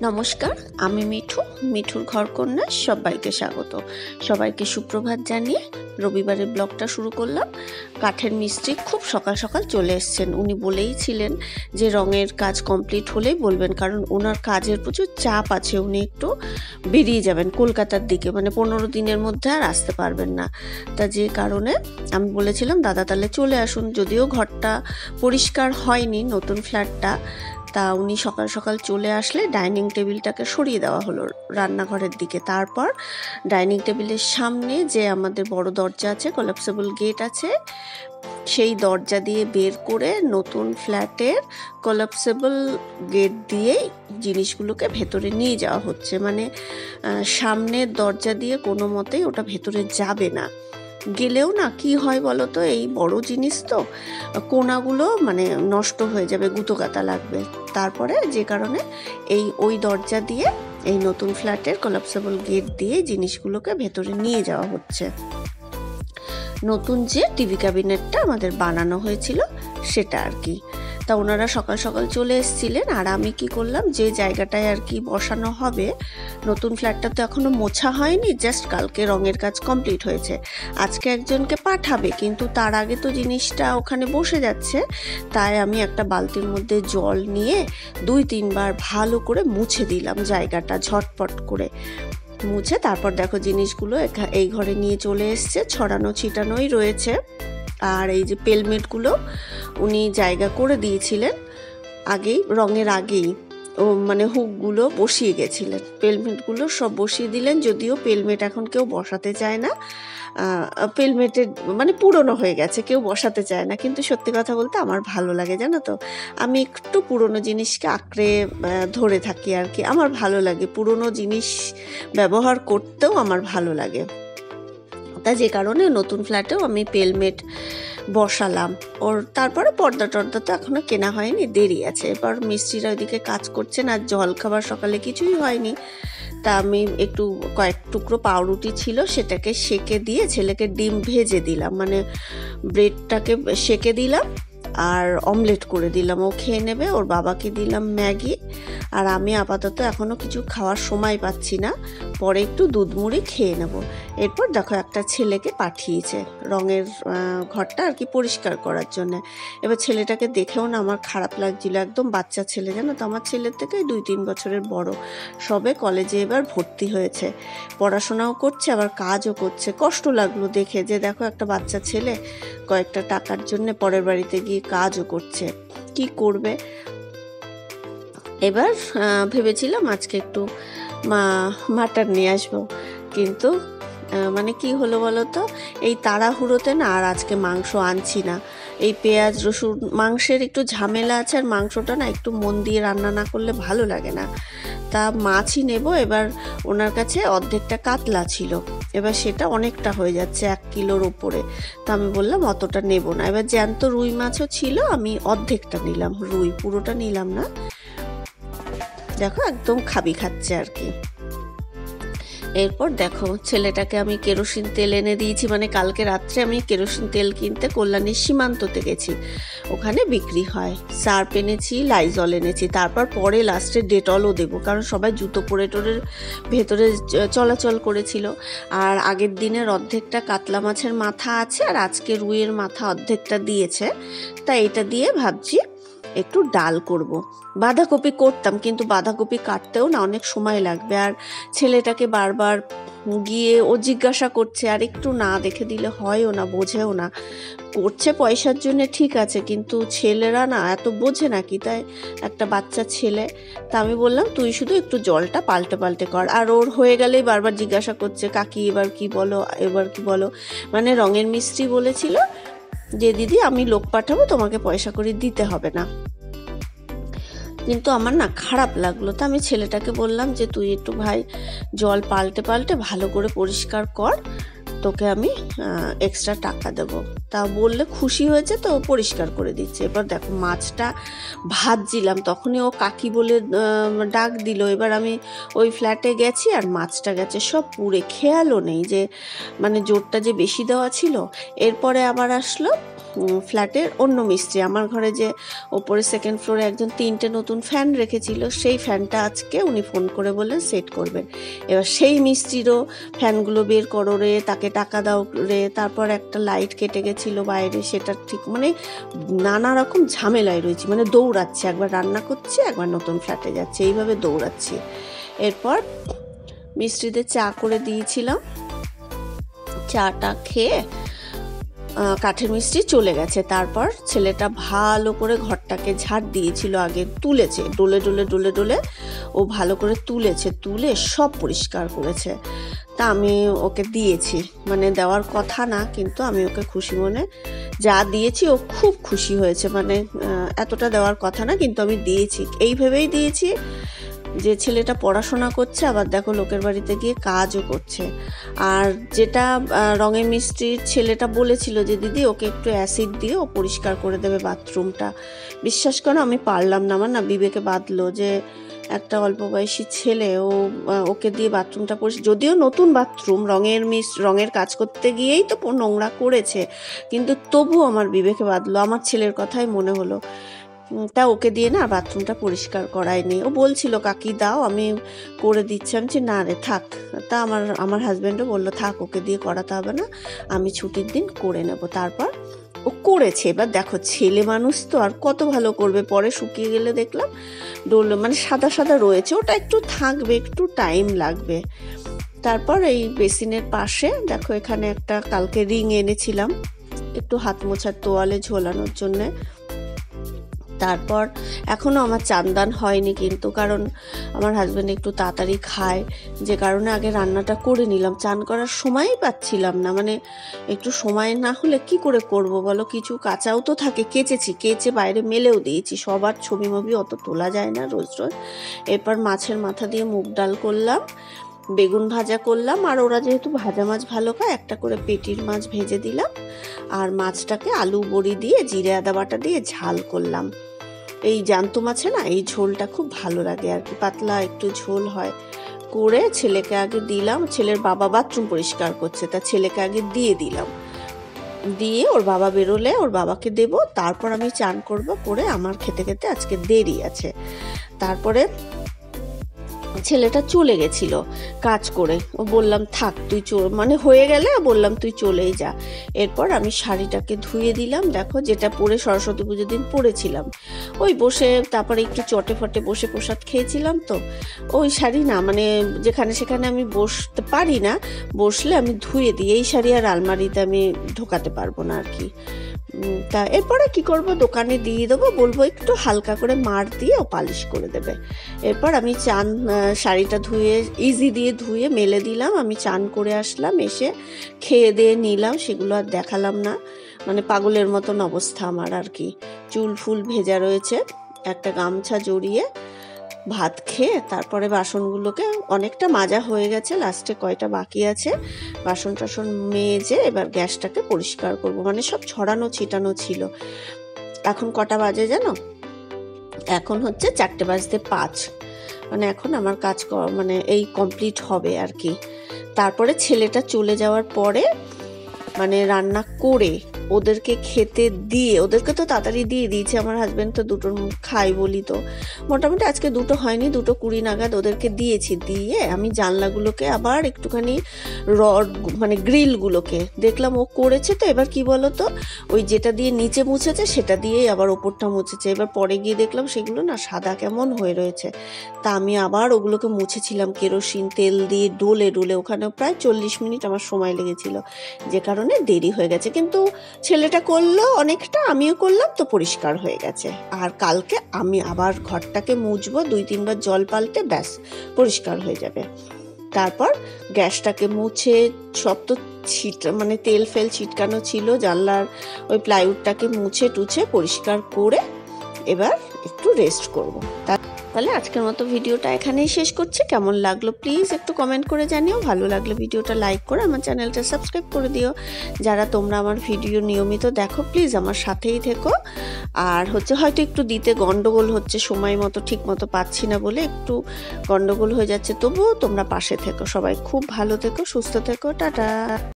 নমস্কার, আমি মিঠুর ঘরকন্যা সবাইকে স্বাগত। সবাইকে সুপ্রভাত জানিয়ে রবিবারের ব্লগটা শুরু করলাম। কাঠের মিস্ত্রি খুব সকাল সকাল চলে এসছেন। উনি বলেই ছিলেন যে রঙের কাজ কমপ্লিট হলেই বলবেন, কারণ ওনার কাজের প্রচুর চাপ আছে। উনি একটু বেরিয়ে যাবেন কলকাতার দিকে, মানে 15 দিনের মধ্যে আর আসতে পারবেন না। তা যে কারণে আমি বলেছিলাম দাদা তাহলে চলে আসুন। যদিও ঘরটা পরিষ্কার হয়নি, নতুন ফ্ল্যাটটা, তা উনি সকাল সকাল চলে আসলে ডাইনিং টেবিলটাকে সরিয়ে দেওয়া হলো রান্নাঘরের দিকে। তারপর ডাইনিং টেবিলের সামনে যে আমাদের বড় দরজা আছে, কোলাপসেবল গেট আছে, সেই দরজা দিয়ে বের করে নতুন ফ্ল্যাটের কোলাপসেবল গেট দিয়েই জিনিসগুলোকে ভেতরে নিয়ে যাওয়া হচ্ছে। মানে সামনের দরজা দিয়ে কোনো মতেই ওটা ভেতরে যাবে না। গেলেও না কি হয় বলো তো, এই বড় জিনিস তো কোনাগুলো মানে নষ্ট হয়ে যাবে, গুঁতোগাতা লাগবে। তারপরে যে কারণে ওই দরজা দিয়ে, এই নতুন ফ্ল্যাটের কোলাপসেবল গেট দিয়ে জিনিসগুলোকে ভেতরে নিয়ে যাওয়া হচ্ছে। নতুন যে টিভি ক্যাবিনেটটা আমাদের বানানো হয়েছিল সেটা আর কি। তা ওনারা সকাল সকাল চলে এসেছিলেন, আর আমি কি করলাম, যে জায়গাটায় আর কি বসানো হবে, নতুন ফ্ল্যাটটা তো এখনো মোছা হয়নি, জাস্ট কালকে রঙের কাজ কমপ্লিট হয়েছে। আজকে একজনকে পাঠাবে, কিন্তু তার আগে তো জিনিসটা ওখানে বসে যাচ্ছে। তাই আমি একটা বালতির মধ্যে জল নিয়ে 2-3 বার ভালো করে মুছে দিলাম জায়গাটা, ঝটপট করে মুছে। তারপর দেখো জিনিসগুলো এই ঘরে নিয়ে চলে এসছে, ছড়ানো ছিটানোই রয়েছে। আর এই যে পেলমেটগুলো উনি জায়গা করে দিয়েছিলেন রঙের আগেই, মানে হুকগুলো বসিয়ে গেছিলেন, পেলমেটগুলো সব বসিয়ে দিলেন। যদিও পেলমেট এখন কেউ বসাতে চায় না, পেলমেটের মানে পুরনো হয়ে গেছে, কেউ বসাতে চায় না। কিন্তু সত্যি কথা বলতে আমার ভালো লাগে, জানো তো, আমি একটু পুরনো জিনিসকে আঁকড়ে ধরে থাকি আর কি। আমার ভালো লাগে পুরনো জিনিস ব্যবহার করতেও, আমার ভালো লাগে। তা যে কারণে নতুন ফ্ল্যাটেও আমি পেলমেট বসালাম ওর। তারপরে পর্দা টর্দা তো এখনো কেনা হয়নি, দেরি আছে। এবার মিস্ত্রিরা ওইদিকে কাজ করছেন, আর জল খাবার সকালে কিছুই হয়নি। তা আমি কয়েক টুকরো পাউরুটি ছিল, সেটাকে সেকে দিয়ে ছেলেকে ডিম ভেজে দিলাম, মানে ব্রেডটাকে সেকে দিলাম আর অমলেট করে দিলাম, ও খেয়ে নেবে। ওর বাবাকে দিলাম ম্যাগি। আর আমি আপাতত এখনও কিছু খাওয়ার সময় পাচ্ছি না, পরে একটু দুধ মুড়ি খেয়ে নেব। এরপর দেখো একটা ছেলেকে পাঠিয়েছে রঙের ঘরটা আর কি পরিষ্কার করার জন্য। এবার ছেলেটাকে দেখেও না আমার খারাপ লাগছিল, একদম বাচ্চা ছেলে, জানো তো, আমার ছেলের থেকে 2-3 বছরের বড়, সবে কলেজে এবার ভর্তি হয়েছে, পড়াশোনাও করছে আবার কাজও করছে। কষ্ট লাগলো দেখে, যে দেখো একটা বাচ্চা ছেলে কয়েকটা টাকার জন্য পরের বাড়িতে গিয়ে কাজও করছে, কি করবে। এবার ভেবেছিলাম আজকে একটু মাটন নিয়ে আসবো, কিন্তু মানে কি হলো বলো তো, এই তাড়াহুড়োতে না আর আজকে মাংস আনছি না। এই পেঁয়াজ রসুন মাংসের একটু ঝামেলা আছে, আর মাংসটা না একটু মন দিয়ে রান্না না করলে ভালো লাগে না। তা মাছই নেব। এবার ওনার কাছে অর্ধেকটা কাতলা ছিল, এবার সেটা অনেকটা হয়ে যাচ্ছে, 1 কিলোর ওপরে। তা আমি বললাম অতটা নেব না। এবার জ্যান্ত রুই মাছও ছিল, আমি অর্ধেকটা নিলাম রুই, পুরোটা নিলাম না। দেখো একদম খাচ্ছে আর কি। এরপর দেখো ছেলেটাকে আমি কেরোসিন তেল এনে দিয়েছি, মানে কালকে রাত্রে আমি কেরোসিন তেল কিনতে কল্যাণীর সীমান্ততে গেছি, ওখানে বিক্রি হয়। সার্ফ এনেছি, লাইজল এনেছি, তারপর পরে লাস্টে ডেটলও দেবো, কারণ সবাই জুতো পরে টোরের ভেতরে চলাচল করেছিল। আর আগের দিনের অর্ধেকটা কাতলা মাছের মাথা আছে, আর আজকে রুইয়ের মাথা অর্ধেকটা দিয়েছে। তাই এটা দিয়ে ভাবছি একটু ডাল করব। বাঁধাকপি করতাম, কিন্তু বাঁধাকপি কাটতেও না অনেক সময় লাগবে, আর ছেলেটাকে বারবার গিয়ে ও জিজ্ঞাসা করছে, আর একটু না দেখে দিলে হয়ও না, বোঝেও না। করছে পয়সার জন্য ঠিক আছে, কিন্তু ছেলেরা না এত বোঝে নাকি, তাই একটা বাচ্চা ছেলে। তা আমি বললাম তুই শুধু একটু জলটা পাল্টে কর। আর ওর হয়ে গেলেই বারবার জিজ্ঞাসা করছে, কাকি এবার কি বলো। মানে রঙের মিস্ত্রি বলেছিল যে দিদি আমি লোক পাঠাবো, তোমাকে পয়সা করে দিতে হবে না। কিন্তু আমার না খারাপ লাগলো। তা আমি ছেলেটাকে বললাম যে তুই একটু ভাই জল পাল্টে ভালো করে পরিষ্কার কর, তোকে আমি এক্সট্রা টাকা দেবো। তা বললে খুশি হয়েছে, তো পরিষ্কার করে দিচ্ছে। এবার দেখো মাছটা ভাজছিলাম, তখনই ও কাকি বলে ডাক দিল। এবার আমি ওই ফ্ল্যাটে গেছি, আর মাছটা গেছে সব পুড়ে, খেয়ালও নেই যে মানে জোরটা যে বেশি দেওয়া ছিল। এরপরে আবার আসলো ফ্ল্যাটের অন্য মিস্ত্রি। আমার ঘরে যে ওপরে সেকেন্ড ফ্লোরে একজন 3টে নতুন ফ্যান রেখেছিল, সেই ফ্যানটা আজকে উনি ফোন করে বললেন সেট করবেন। এবার সেই মিস্ত্রিরও ফ্যানগুলো বের করো রে, তাকে টাকা দাও রে। তারপর একটা লাইট কেটে গেছিল বাইরে, সেটা ঠিক মানে নানা রকম ঝামেলায় রয়েছি, মানে দৌড়াচ্ছে, একবার রান্না করছে একবার নতুন ফ্ল্যাটে যাচ্ছে, এইভাবে দৌড়াচ্ছি। এরপর মিস্ত্রিদের চা করে দিয়েছিলাম, চাটা খেয়ে কাঠের মিস্ত্রি চলে গেছে। তারপর ছেলেটা ভালো করে ঘরটাকে ঝাড় দিয়েছিল, আগে তুলেছে, ডলে ডলে ডলে ডলে ও ভালো করে তুলেছে, তুলে সব পরিষ্কার করেছে। তা আমি ওকে দিয়েছি, মানে দেওয়ার কথা না, কিন্তু আমি ওকে খুশি মনে যা দিয়েছি ও খুব খুশি হয়েছে। মানে এতটা দেওয়ার কথা না, কিন্তু আমি দিয়েছি, এই ভেবেই দিয়েছি যে ছেলেটা পড়াশোনা করছে, আবার দেখো লোকের বাড়িতে গিয়ে কাজও করছে। আর যেটা রঙের মিস্ত্রির ছেলেটা বলেছিল যে দিদি ওকে একটু অ্যাসিড দিয়ে ও পরিষ্কার করে দেবে বাথরুমটা, বিশ্বাস করো আমি পারলাম না। আমার না বিবেকে বাঁধলো যে একটা অল্প বয়সী ছেলে, ওকে দিয়ে বাথরুমটা যদিও নতুন বাথরুম, রঙের কাজ করতে গিয়েই তো নোংরা করেছে, কিন্তু তবু আমার বিবেকে বাঁধলো, আমার ছেলের কথাই মনে হলো। তা ওকে দিয়ে না বাথরুমটা পরিষ্কার করায়নি। ও বলছিল কাকি দাও আমি করে দিচ্ছি, আমি না রে থাক। তা আমার হাজব্যান্ডও বললো থাক, ওকে দিয়ে করাতে হবে না, আমি ছুটির দিন করে নেব। তারপর ও করেছে। এবার দেখো ছেলে মানুষ তো আর কত ভালো করবে, পরে শুকিয়ে গেলে দেখলাম মানে সাদা সাদা রয়েছে, ওটা একটু থাকবে, একটু টাইম লাগবে। তারপর এই বেসিনের পাশে দেখো এখানে একটা কালকে রিং এনেছিলাম একটু হাত মোছার তোয়ালে ঝোলানোর জন্যে। তারপর এখনও আমার চান হয়নি, কিন্তু কারণ আমার হাজব্যান্ড একটু তাড়াতাড়ি খায়, যে কারণে আগে রান্নাটা করে নিলাম। চান করার সময়ই পাচ্ছিলাম না, মানে একটু সময় না হলে কি করে করব বলো, কিছু কাঁচাও তো থাকে, কেচে বাইরে মেলেও দিয়েছি, সবার ছবি মবি অত তোলা যায় না রোজ রোজ। এরপর মাছের মাথা দিয়ে মুগ ডাল করলাম, বেগুন ভাজা করলাম, আর ওরা যেহেতু ভাজা মাছ ভালো খায় একটা করে পেটির মাছ ভেজে দিলাম, আর মাছটাকে আলু বড়ি দিয়ে জিরে আদা বাটা দিয়ে ঝাল করলাম। এই জ্যান্ত মাছে না এই ঝোলটা খুব ভালো লাগে আর কি, পাতলা একটু ঝোল হয়। করে ছেলেকে আগে দিলাম, ছেলের বাবা বাথরুম পরিষ্কার করছে, তা ছেলেকে আগে দিয়ে দিলাম, দিয়ে ওর বাবা বেরোলে ওর বাবাকে দেব, তারপর আমি চান করব, করে আমার খেতে খেতে আজকে দেরি আছে। তারপরে ছেলেটা চলে গেছিল কাজ করে, ও বললাম থাক তুই মানে হয়ে গেলে বললাম তুই চলেই যা। এরপর আমি শাড়িটাকে ধুয়ে দিলাম, দেখো যেটা পরে সরস্বতী পুজোর দিন পরেছিলাম, ওই বসে তারপরে একটু চটে ফটে বসে প্রসাদ খেয়েছিলাম, তো ওই শাড়ি না মানে যেখানে সেখানে আমি বসতে পারি না, বসলে আমি ধুয়ে দিই, এই শাড়ি আর আলমারিতে আমি ঢোকাতে পারবো না আর কি। তা এরপরে কি করব, দোকানে দিয়ে দেবো, বলবো একটু হালকা করে মার দিয়ে ও পালিশ করে দেবে। এরপর আমি শাড়িটা ধুয়ে ইজি দিয়ে ধুয়ে মেলে দিলাম, আমি চান করে আসলাম, এসে খেয়ে দিয়ে নিলাম, সেগুলো আর দেখালাম না, মানে পাগলের মতন অবস্থা আমার আর কি। চুল ফুল ভেজা রয়েছে, একটা গামছা জড়িয়ে ভাত খেয়ে তারপরে বাসনগুলোকে অনেকটা মাজা হয়ে গেছে, লাস্টে কয়টা বাকি আছে, বাসন টাসন মেজে এবার গ্যাসটাকে পরিষ্কার করব, মানে সব ছড়ানো ছিটানো ছিল। এখন কটা বাজে জানো, এখন হচ্ছে 4:05, মানে এখন আমার কাজ মানে এই কমপ্লিট হবে আর কি। তারপরে ছেলেটা চলে যাওয়ার পরে মানে রান্না করে ওদেরকে খেতে দিয়ে, ওদেরকে তো তাড়াতাড়ি দিয়ে দিয়েছে, আমার হাজব্যান্ড তো দুটোর খাই বলি, তো মোটামুটি আজকে দুটো হয়নি, 2:20 নাগাদ ওদেরকে দিয়েছি। দিয়ে আমি জানলাগুলোকে আবার একটুখানি রড মানে গ্রিলগুলোকে দেখলাম ও করেছে, তো এবার কি বলো তো, ওই যেটা দিয়ে নিচে মুছেছে সেটা দিয়েই আবার ওপরটা মুছেছে। এবার পরে গিয়ে দেখলাম সেগুলো না সাদা কেমন হয়ে রয়েছে, তা আমি আবার ওগুলোকে মুছেছিলাম কেরোসিন তেল দিয়ে ডোলে ডোলে, ওখানে প্রায় 40 মিনিট আমার সময় লেগেছিল, যে কারণে দেরি হয়ে গেছে। কিন্তু ছেলেটা করলো অনেকটা, আমিও করলাম, তো পরিষ্কার হয়ে গেছে। আর কালকে আমি আবার ঘরটাকে মুছবো, 2-3 বার জল পাল্টে ব্যাস পরিষ্কার হয়ে যাবে। তারপর গ্যাসটাকে মুছে সব তো মানে তেল ফেল ছিটকানো ছিল, জানলার ওই প্লাইউডটাকে মুছে টুছে পরিষ্কার করে এবার একটু রেস্ট করব। তাহলে আজকের মতো ভিডিওটা এখানেই শেষ করছি। কেমন লাগলো প্লিজ একটু কমেন্ট করে জানিও। ভালো লাগলে ভিডিওটা লাইক করে আমার চ্যানেলটা সাবস্ক্রাইব করে দিও। যারা তোমরা আমার ভিডিও নিয়মিত দেখো প্লিজ আমার সাথেই থেকো। আর হয়তো একটু দিতে গন্ডগোল হচ্ছে, সময় মতো ঠিক মতো পাচ্ছি না বলে একটু গন্ডগোল হয়ে যাচ্ছে, তবুও তোমরা পাশে থেকো। সবাই খুব ভালো থেকো, সুস্থ থেকো, টাটা।